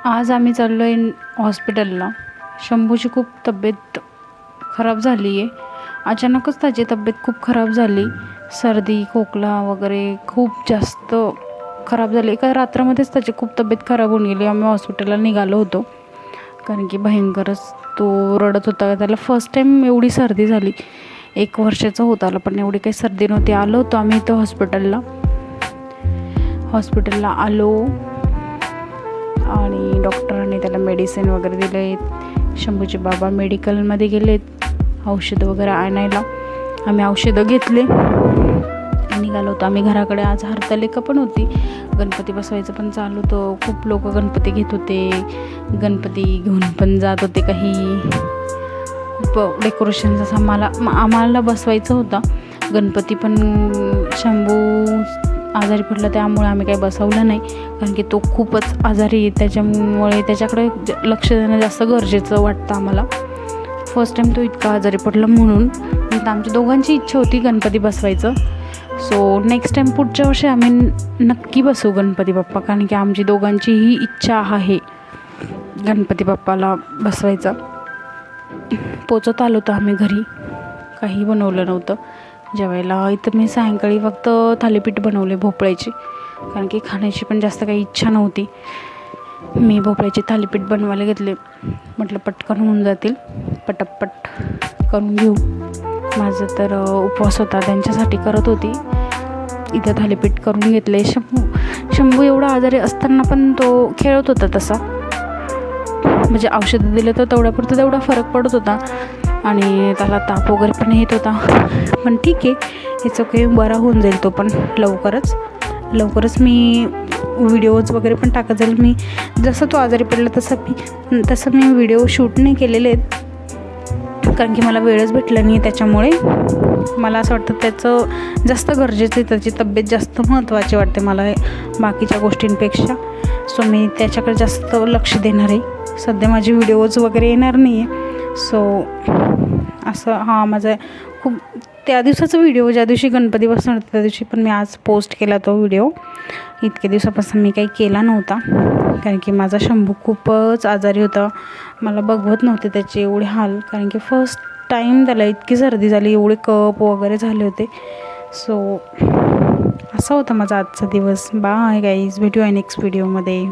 आज आम्ही चाललो आहे हॉस्पिटलला. शंभूची खूप तब्येत खराब झाली आहे. अचानकच त्याची तब्येत खूप खराब झाली. सर्दी खोकला वगैरे खूप जास्त खराब झाली. एका रात्रामध्येच त्याची खूप तब्येत खराब होऊन गेली. आम्ही हॉस्पिटलला निघालो होतो कारण की भयंकरच तो रडत होता. त्याला फर्स्ट टाईम एवढी सर्दी झाली. 1 वर्षाचा होता आला पण एवढी काही सर्दी नव्हती. आलो होतो आम्ही इथं हॉस्पिटलला आलो आणि डॉक्टरांनी त्याला मेडिसिन वगैरे दिले. शंभूचे बाबा मेडिकलमध्ये गेलेत औषधं वगैरे आणायला. आम्ही औषधं घेतले निघालो होतो आम्ही घराकडे. आज हरतालिका पण होती, गणपती बसवायचं पण चालू होतं. खूप लोक गणपती घेत होते, गणपती घेऊन पण जात होते. काही डेकोरेशन जसं आम्हाला बसवायचं होता गणपती, पण शंभू आजारी पडला त्यामुळे आम्ही काही बसवलं नाही कारण की तो खूपच आजारी आहे. त्याच्यामुळे त्याच्याकडे लक्ष देणं जास्त गरजेचं वाटतं आम्हाला. फर्स्ट टाईम तो इतका आजारी पडला म्हणून. तर आमच्या दोघांची इच्छा होती गणपती बसवायचं. सो नेक्स्ट टाईम पुढच्या वर्षी आम्ही नक्की बसवू गणपती बाप्पा, कारण की आमची दोघांची ही इच्छा आहे गणपती बाप्पाला बसवायचा. पोचत आलो होतो आम्ही घरी, काही बनवलं नव्हतं जेवायला. इथं मी सायंकाळी फक्त थालीपीठ बनवले भोपळ्याची, कारण की खाण्याची पण जास्त काही इच्छा नव्हती. मी भोपळ्याचे थालीपीठ बनवायला घेतले. म्हटलं पटकन होऊन जातील, पटापट करून घेऊ. माझं तर उपवास होता त्यांच्यासाठी करत होती. इथं थालीपीठ करून घेतले. शंभू एवढा आजारी असताना पण तो खेळत होता तसा, म्हणजे औषधं दिलं तर तेवढ्यापुरतं तेवढा फरक पडत होता आणि त्याला ताप वगैरे पण येत होता. पण ठीक आहे, याचं काही बरा होऊन जाईल तो पण लवकरच. मी व्हिडिओज वगैरे पण टाकत जाईल. मी जसं तो आजारी पडला तसं मी व्हिडिओ शूट नाही केलेले आहेत कारण की मला वेळच भेटला नाही. त्याच्यामुळे मला असं वाटतं त्याचं जास्त गरजेचं आहे, त्याची तब्येत जास्त महत्त्वाची वाटते मला बाकीच्या गोष्टींपेक्षा. सो मी त्याच्याकडे जास्त लक्ष देणार आहे. सध्या माझे व्हिडिओज वगैरे येणार नाही आहे. सो असं माझा खूप त्या दिवसाचा व्हिडिओ, ज्या दिवशी गणपती बसणार त्या दिवशी पण मी आज पोस्ट केला तो व्हिडिओ. इतक्या दिवसापासून मी काही केला नव्हता कारण की माझा शंभू खूपच आजारी होता. मला बघवत नव्हते त्याचे एवढे हाल, कारण की फर्स्ट टाईम त्याला इतकी सर्दी झाली, एवढे कप वगैरे झाले होते. सो असा होता माझा आजचा दिवस. बाय गाईज, भेटूया नेक्स्ट व्हिडिओमध्ये.